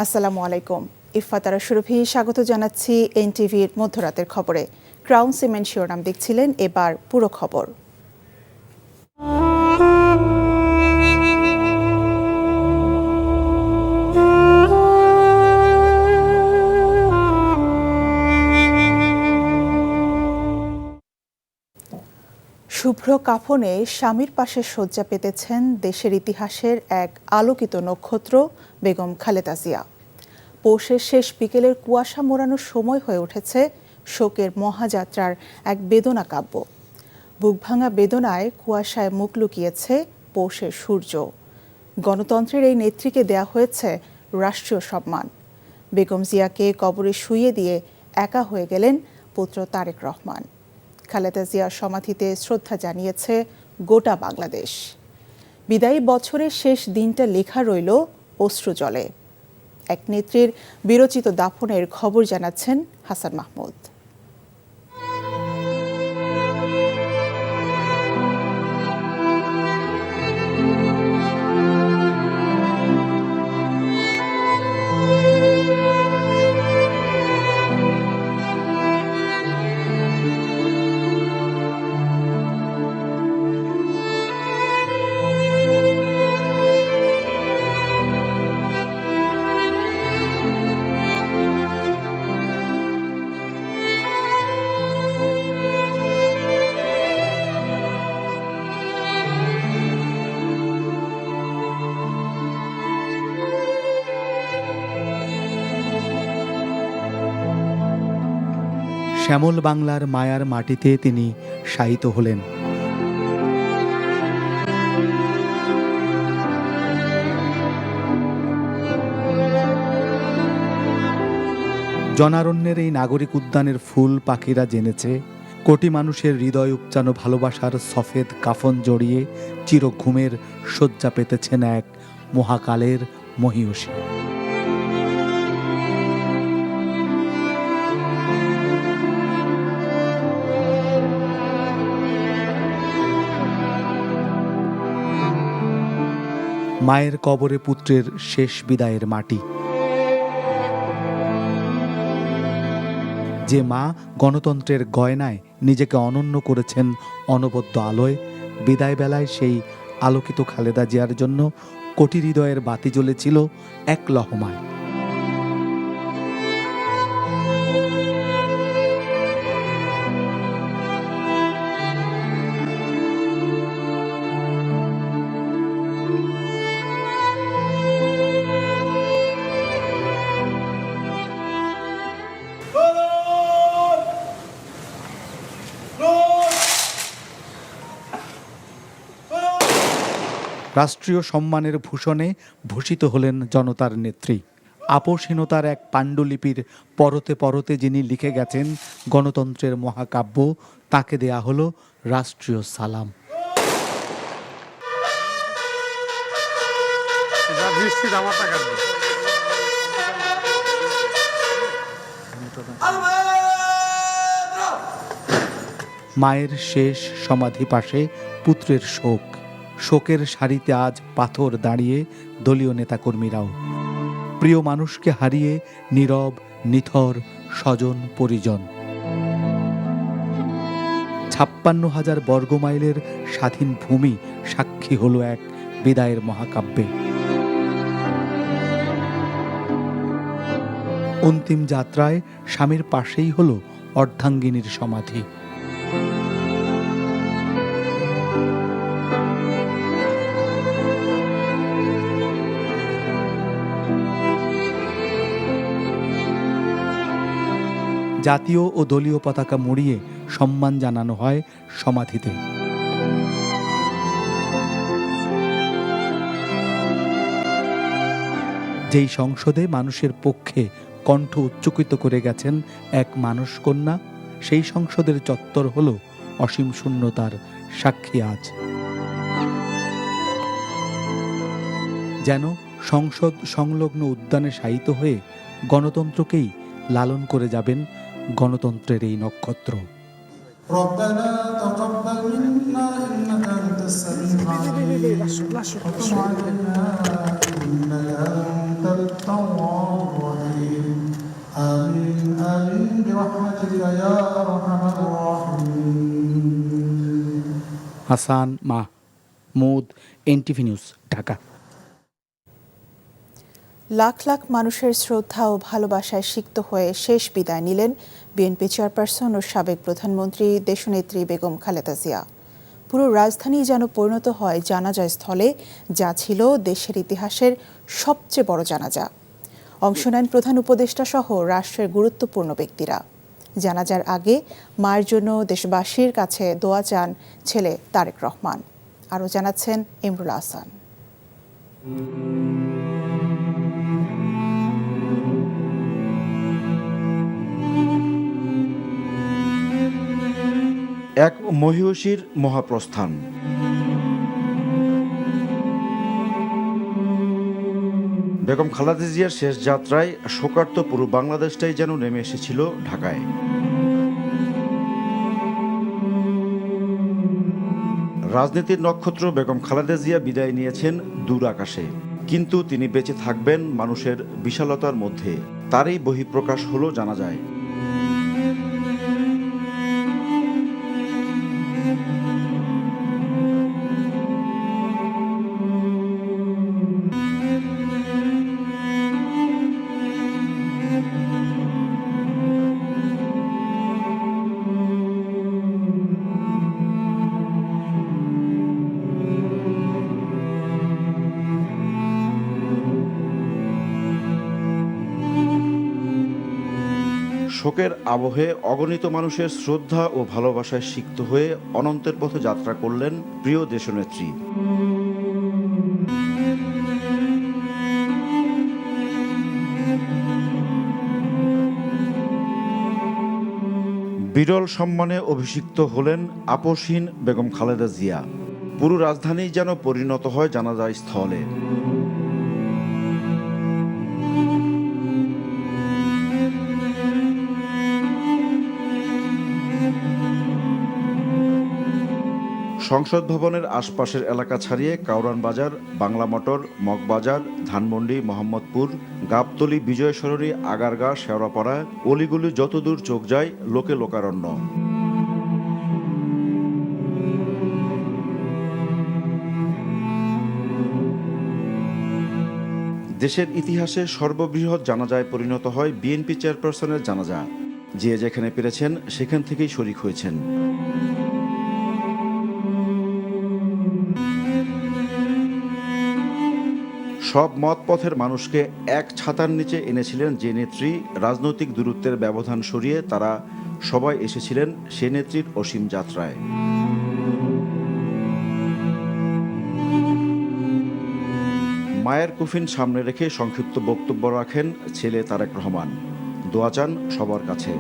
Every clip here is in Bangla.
আসসালামু আলাইকুম। ইফাতারা সুরভি স্বাগত জানাচ্ছি এনটিভির মধ্যরাতের খবরে। ক্রাউন সিমেন্ট শিরোনাম দেখছিলেন, এবার পুরো খবর। শুভ্র কাফনে স্বামীর পাশে শয্যা পেতেছেন দেশের ইতিহাসের এক আলোকিত নক্ষত্র বেগম খালেদা জিয়া। পৌষের শেষ বিকেলের কুয়াশা মোড়ানো সময় হয়ে উঠেছে শোকের মহাযাত্রার এক বেদনা কাব্য। বুকভাঙা বেদনায় কুয়াশায় মুখ লুকিয়েছে পৌষের সূর্য। গণতন্ত্রের এই নেত্রীকে দেয়া হয়েছে রাষ্ট্রীয় সম্মান। বেগম জিয়াকে কবরে শুইয়ে দিয়ে একা হয়ে গেলেন পুত্র তারেক রহমান। খালেদা জিয়ার সমাধিতে শ্রদ্ধা জানিয়েছে গোটা বাংলাদেশ। বিদায়ী বছরের শেষ দিনটা লেখা রইল অশ্রুজলে। এক নেত্রীর বিরচিত দাফনের খবর জানাচ্ছেন হাসান মাহমুদ। শ্যামল বাংলার মায়ার মাটিতে তিনি শায়িত হলেন। জনারণ্যের এই নাগরিক উদ্যানের ফুল পাখিরা জেনেছে, কোটি মানুষের হৃদয় উপচানো ভালোবাসার সফেদ কাফন জড়িয়ে চিরঘুমের শয্যা পেতেছেন এক মহাকালের মহীয়সী। মায়ের কবরে পুত্রের শেষ বিদায়ের মাটি। যে মা গণতন্ত্রের গয়নায় নিজেকে অনন্য করেছেন অনবদ্য আলোয়, বিদায় বেলায় সেই আলোকিত খালেদা জিয়ার জন্য কোটি হৃদয়ের বাতি জ্বলেছিল এক লহমায়। রাষ্ট্রীয় সম্মানের ভূষণে ভূষিত হলেন জনতার নেত্রী। আপোষহীনতার এক পাণ্ডুলিপির পরতে পরতে যিনি লিখে গেছেন গণতন্ত্রের মহাকাব্য, তাকে দেয়া হলো রাষ্ট্রীয় সালাম। মায়ের শেষ সমাধি পাশে পুত্রের শোক। শোকের সারিতে আজ পাথর দাঁড়িয়ে দলীয় নেতাকর্মীরাও। প্রিয় মানুষকে হারিয়ে নীরব নিথর স্বজন পরিজন। ৫৬,০০০ বর্গমাইলের স্বাধীন ভূমি সাক্ষী হলো এক বিদায়ের মহাকাব্যে। অন্তিম যাত্রায় স্বামীর পাশেই হলো অর্ধাঙ্গিনীর সমাধি। জাতীয় ও দলীয় পতাকা মুড়িয়ে সম্মান জানানো হয় সমাধিতে। যেই সংসদে মানুষের পক্ষে কণ্ঠ উচ্চকিত করে গেছেন এক মানুষ কন্যা, সেই সংসদের চত্বর হলো অসীম শূন্যতার সাক্ষী আজ। যেন সংসদ সংলগ্ন উদ্যানে শায়িত হয়ে গণতন্ত্রকেই লালন করে যাবেন গণতন্ত্রের এই নক্ষত্র। ربنا تقبل منا إنك أنت السميع العليم وتب علينا إنك أنت التواب آمين آمين برحمتك يا أرحم الراحمين. Hasan Mahmud, NTV news, Dhaka. লাখ লাখ মানুষের শ্রদ্ধা ও ভালোবাসায় সিক্ত হয়ে শেষ বিদায় নিলেন বিএনপি চেয়ারপারসন ও সাবেক প্রধানমন্ত্রী দেশনেত্রী বেগম খালেদা জিয়া। পুরো রাজধানী যেন পরিণত হয় জানাজা স্থলে, যা ছিল দেশের ইতিহাসের সবচেয়ে বড় জানাজা। অংশ নেন প্রধান উপদেষ্টা সহ রাষ্ট্রের গুরুত্বপূর্ণ ব্যক্তিরা। জানাজার আগে মায়ের জন্য দেশবাসীর কাছে দোয়া চান ছেলে তারেক রহমান। আরও জানাচ্ছেন ইমরুল আহসান। এক মহিষীর মহাপ্রস্থান। বেগম খালেদা জিয়ার শেষ যাত্রায় শোকার্ত পুরো বাংলাদেশটাই যেন নেমে এসেছিল ঢাকায়। রাজনীতির নক্ষত্র বেগম খালেদা জিয়া বিদায় নিয়েছেন দূর আকাশে, কিন্তু তিনি বেঁচে থাকবেন মানুষের বিশালতার মধ্যে। তারই বহিঃপ্রকাশ হলো জানা যায়। শোকের আবহে অগণিত মানুষের শ্রদ্ধা ও ভালোবাসায় সিক্ত হয়ে অনন্তের পথে যাত্রা করলেন প্রিয় দেশনেত্রী। বিরল সম্মানে অভিষিক্ত হলেন আপসহীন বেগম খালেদা জিয়া। পুরো রাজধানী যেন পরিণত হয় জানাজা স্থলে। সংসদ ভবনের আশপাশের এলাকা ছাড়িয়ে কাউরান বাজার, বাংলা মোটর, মগবাজার, ধানমন্ডি, মোহাম্মদপুর, গাবতলী, বিজয় সরণি, আগারগাঁ, শেওড়াপাড়া, অলিগুলি যতদূর চোখ যায় লোকে লোকারণ্য। দেশের ইতিহাসে সর্ববৃহৎ জানাজায় পরিণত হয় বিএনপি চেয়ারপারসনের জানাজা। যে যেখানে পেরেছেন সেখান থেকেই শরিক হয়েছেন। সব মত পথের মানুষকে এক ছাতার নিচে এনেছিলেন যে নেত্রী। রাজনৈতিক দূরত্বের ব্যবধান সরিয়ে তারা সবাই এসেছিলেন সে নেত্রীর অসীম যাত্রায়। মায়ের কুফিন সামনে রেখে সংক্ষিপ্ত বক্তব্য রাখেন ছেলে তারেক রহমান। দোয়া চান সবার কাছে।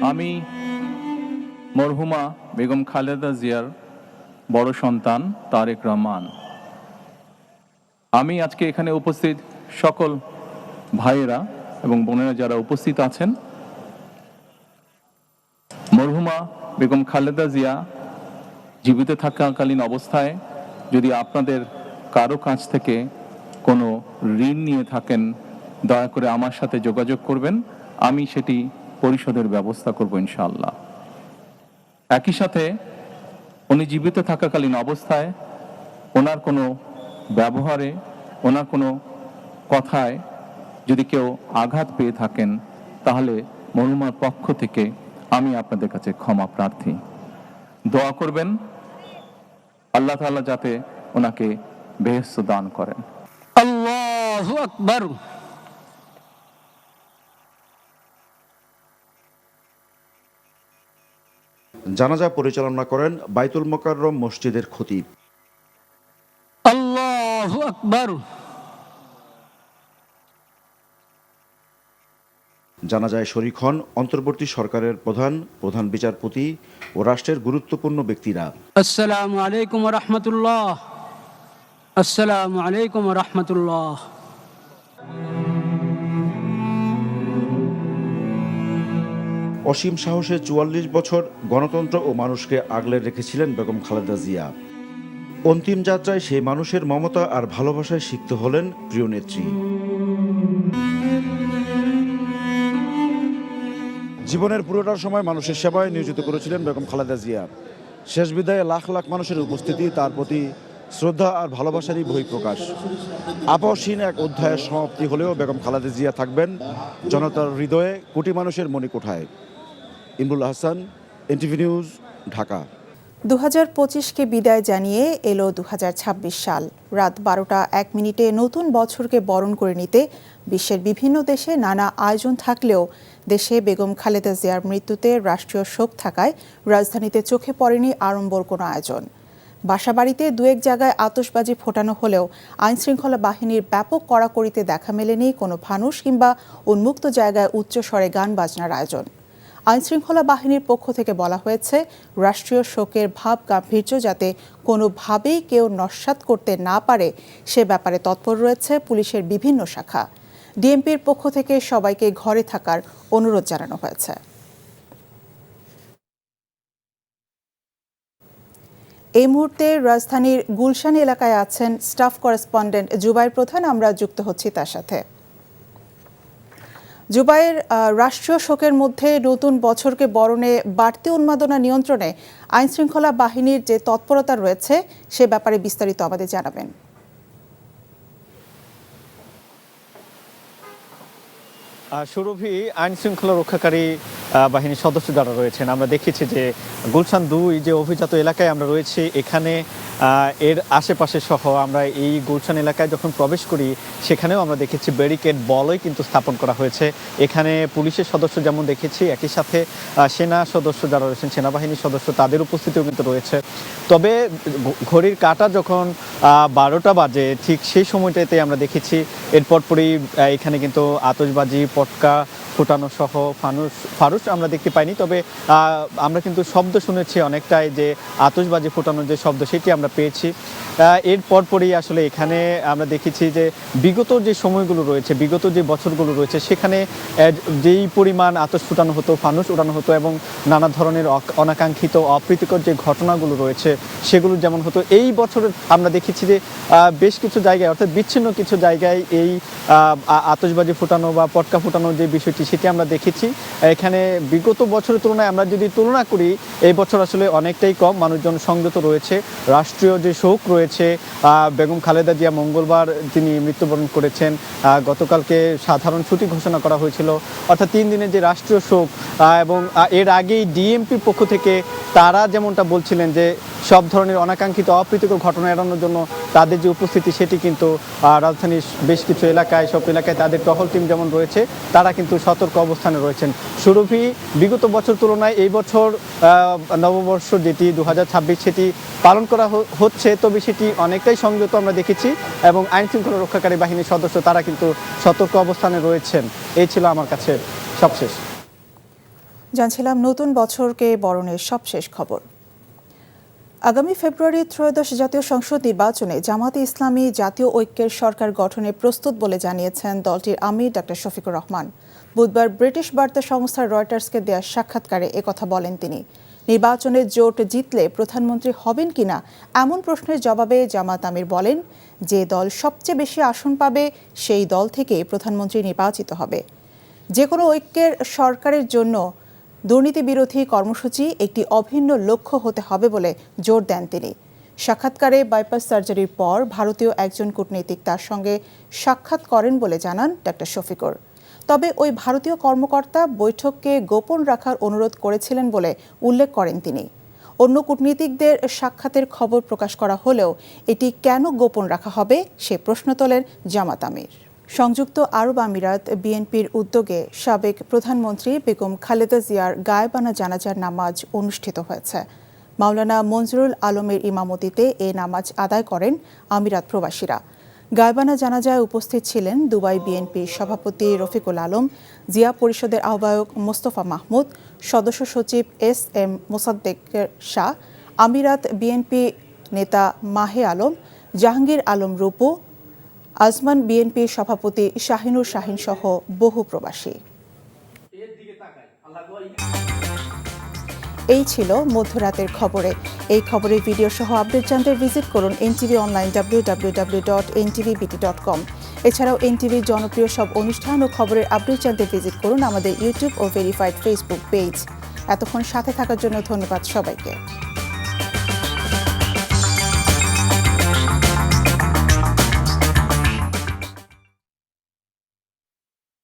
আমি মরহুমা বেগম খালেদা জিয়ার বড় সন্তান তারেক রহমান। আমি আজকে এখানে উপস্থিত সকল ভাইয়েরা এবং বোনেরা যারা উপস্থিত আছেন, মরহুমা বেগম খালেদা জিয়া জীবিত থাকাকালীন অবস্থায় যদি আপনাদের কারো কাছ থেকে কোনো ঋণ নিয়ে থাকেন, দয়া করে আমার সাথে যোগাযোগ করবেন। আমি সেটি পরিশোধের ব্যবস্থা করব ইনশাআল্লাহ। একই সাথে উনি জীবিত থাকাকালীন অবস্থায় ওনার কোনো ব্যবহারে, ওনার কোনো কথায় যদি কেউ আঘাত পেয়ে থাকেন, তাহলে মরহুমার পক্ষ থেকে আমি আপনাদের কাছে ক্ষমা প্রার্থী। দোয়া করবেন আল্লাহ তাআলা যাতে ওনাকে বেহেশত দান করেন। আল্লাহু আকবার। জানাজা পরিচালনা করেন বাইতুল মোকাররম মসজিদের খতিব। আল্লাহু আকবার। জানাজায় শরীক হন অন্তর্বর্তী সরকারের প্রধান বিচারপতি ও রাষ্ট্রের গুরুত্বপূর্ণ ব্যক্তিরা। আসসালামু আলাইকুম ওয়া রাহমাতুল্লাহ। আসসালামু আলাইকুম ওয়া রাহমাতুল্লাহ। অসীম সাহসে ৪৪ বছর গণতন্ত্র ও মানুষকে আগলে রেখেছিলেন বেগম খালেদা জিয়া। অন্তিম যাত্রায় সেই মানুষের মমতা আর ভালোবাসায় সিক্ত হলেন প্রিয় নেত্রী। জীবনের পুরোটা সময় মানুষের সেবায় নিয়োজিত করেছিলেন বেগম খালেদা জিয়া। শেষ বিদায়ে লাখ লাখ মানুষের উপস্থিতি তার প্রতি শ্রদ্ধা আর ভালোবাসারই বহিঃপ্রকাশ। আপসহীন এক অধ্যায়ের সমাপ্তি হলেও বেগম খালেদা জিয়া থাকবেন জনতার হৃদয়ে, কোটি মানুষের মণিকোঠায়। Imrul Hasan, NTV news, Dhaka. 2025কে বিদায় জানিয়ে এলো 2026 সাল। রাত 12টা 1 মিনিটে নতুন বছরকে বরণ করে নিতে বিশ্বের বিভিন্ন দেশে নানা আয়োজন থাকলেও দেশে বেগম খালেদা জিয়ার মৃত্যুতে রাষ্ট্রীয় শোক থাকায় রাজধানীতে চোখে পড়েনি আড়ম্বর কোনো আয়োজন। বাসাবাড়িতে দু এক জায়গায় আতশবাজি ফোটানো হলেও আইনশৃঙ্খলা বাহিনীর ব্যাপক কড়াকড়িতে দেখা মেলেনি কোনো ফানুস কিংবা উন্মুক্ত জায়গায় উচ্চস্বরে গান বাজনার আয়োজন। আইনশৃঙ্খলা বাহিনীর পক্ষ থেকে বলা হয়েছে, রাষ্ট্রীয় শোকের ভাব গাম্ভীর্য যাতে কোনোভাবেই কেউ নস্যাৎ করতে না পারে সে ব্যাপারে তৎপর রয়েছে পুলিশের বিভিন্ন শাখা। ডিএমপির পক্ষ থেকে সবাইকে ঘরে থাকার অনুরোধ জানানো হয়েছে। এই মুহূর্তে রাজধানীর গুলশান এলাকায় আছেন স্টাফ করেসপন্ডেন্ট জুবাইর প্রধান। আমরা যুক্ত হচ্ছি তার সাথে। জুবাইর, রাষ্ট্রীয় শোকের মধ্যে নতুন বছরকে বরণে বাড়তি উন্মাদনা নিয়ন্ত্রণে আইনশৃঙ্খলা বাহিনীর যে তৎপরতা রয়েছে সে ব্যাপারে বিস্তারিত আমাদের জানাবেন। সুরভি, আইন শৃঙ্খলা রক্ষাকারী বাহিনীর সদস্য যারা রয়েছেন, আমরা দেখেছি যে গুলশান 2 যে অভিজাত এলাকায় আমরা রয়েছি, এখানে এর আশেপাশে সহ আমরা এই গুলশান এলাকায় যখন প্রবেশ করি সেখানেও আমরা দেখেছি ব্যারিকেড বলই কিন্তু স্থাপন করা হয়েছে। এখানে পুলিশের সদস্য যেমন দেখেছি, একই সাথে সেনা সদস্য যারা রয়েছেন, সেনাবাহিনীর সদস্য, তাদের উপস্থিতিও কিন্তু রয়েছে। তবে ঘড়ির কাঁটা যখন 12টা বাজে ঠিক সেই সময়টাতে আমরা দেখেছি এরপর পরই এখানে কিন্তু আতশবাজি, পটকা ফোটানো সহ ফানুস আমরা দেখতে পাইনি। তবে আমরা কিন্তু শব্দ শুনেছি অনেকটাই, যে আতশবাজি ফোটানোর যে শব্দ সেটি আমরা পেয়েছি। এর পরপরই আসলে এখানে আমরা দেখেছি যে বিগত যে সময়গুলো রয়েছে, বিগত যে বছরগুলো রয়েছে, সেখানে যেই পরিমাণ আতশ ফোটানো হতো, ফানুস উড়ানো হতো এবং নানা ধরনের অনাকাঙ্ক্ষিত অপ্রীতিকর যে ঘটনাগুলো রয়েছে সেগুলো যেমন হতো, এই বছরে আমরা দেখেছি যে বেশ কিছু জায়গায়, অর্থাৎ বিচ্ছিন্ন কিছু জায়গায় এই আতশবাজি ফোটানো বা পটকা ফোটানোর যে বিষয়টি সেটি আমরা দেখেছি। এখানে বিগত বছরের তুলনায় আমরা যদি তুলনা করি, এই বছর আসলে অনেকটাই কম, মানুষজন সংযত রয়েছে। রাষ্ট্রীয় যে শোক রয়েছে, বেগম খালেদা জিয়া মঙ্গলবার তিনি মৃত্যুবরণ করেছেন, গতকালকে সাধারণ ছুটি ঘোষণা করা হয়েছিল, অর্থাৎ 3 দিনের যে রাষ্ট্রীয় শোক। এবং এর আগেই ডিএমপির পক্ষ থেকে তারা যেমনটা বলছিলেন যে সব ধরনের অনাকাঙ্ক্ষিত অপ্রীতিকর ঘটনা এড়ানোর জন্য তাদের যে উপস্থিতি সেটি কিন্তু রাজধানীর বেশ কিছু এলাকায়, সব এলাকায় তাদের টহল টিম যেমন রয়েছে, তারা কিন্তু সতর্ক অবস্থানে রয়েছেন। সুরভি, বিগত বছর তুলনায় এই বছর নববর্ষ যেটি 2026 সেটি পালন করা হচ্ছে, তবে সেটি অনেকটাই সংযত আমরা দেখেছি এবং আইন শৃঙ্খলা রক্ষাকারী বাহিনীর সদস্য তারা কিন্তু সতর্ক অবস্থানে রয়েছেন। এই ছিল আমার কাছে সবশেষ। জানছিলাম নতুন বছরকে বরণের সবশেষ খবর। আগামী ফেব্রুয়ারি ত্রয়োদশ জাতীয় সংসদ নির্বাচনে জামাতে ইসলামী জাতীয় ঐক্যের সরকার গঠনে প্রস্তুত বলে জানিয়েছেন দলটির আমির ডক্টর শফিকুর রহমান। বুধবার ব্রিটিশ বার্তা সংস্থা রয়টার্সকে দেওয়া সাক্ষাৎকারে একথা বলেন তিনি। নির্বাচনে জোট জিতলে প্রধানমন্ত্রী হবেন কিনা এমন প্রশ্নের জবাবে জামাত আমির বলেন, যে দল সবচেয়ে বেশি আসন পাবে সেই দল থেকে প্রধানমন্ত্রী নির্বাচিত হবে। যে কোনো ঐক্যের সরকারের জন্য দুর্নীতি বিরোধী কর্মসূচি একটি অভিন্ন লক্ষ্য হতে হবে বলে জোর দেন তিনি। সাক্ষাৎকারে বাইপাস সার্জারির পর ভারতীয় একজন কূটনীতিক তার সঙ্গে সাক্ষাৎ করেন বলে জানান ডক্টর শফিকুর। তবে ওই ভারতীয় কর্মকর্তা বৈঠককে গোপন রাখার অনুরোধ করেছিলেন বলে উল্লেখ করেন তিনি। অন্য কূটনীতিকদের সাক্ষাতের খবর প্রকাশ করা হলেও এটি কেন গোপন রাখা হবে সে প্রশ্ন তোলেন জামাত আমির। সংযুক্ত আরব আমিরাত বিএনপির উদ্যোগে সাবেক প্রধানমন্ত্রী বেগম খালেদা জিয়ার গায়েবানা জানাজার নামাজ অনুষ্ঠিত হয়েছে। মাওলানা মঞ্জুরুল আলমের ইমামতিতে এ নামাজ আদায় করেন আমিরাত প্রবাসীরা। গায়েবানা জানাজায় উপস্থিত ছিলেন দুবাই বিএনপির সভাপতি রফিকুল আলম, জিয়া পরিষদের আহ্বায়ক মোস্তফা মাহমুদ, সদস্য সচিব SM মোসাদ্দেক শাহ, আমিরাত বিএনপি নেতা মাহে আলম, জাহাঙ্গীর আলম রূপু, আজমান বিএনপির সভাপতি শাহিনুর শাহিন সহ বহু প্রবাসী। এই ছিল মধ্যরাতের খবরে। এই খবরের ভিডিও সহ আপডেট জানতে ভিজিট করুন এনটিভি অনলাইন www.ntvbt.com। এছাড়াও এনটিভির জনপ্রিয় সব অনুষ্ঠান ও খবরের আপডেট জানতে ভিজিট করুন আমাদের ইউটিউব ও ভেরিফাইড ফেসবুক পেজ। এতক্ষণ সাথে থাকার জন্য ধন্যবাদ সবাইকে।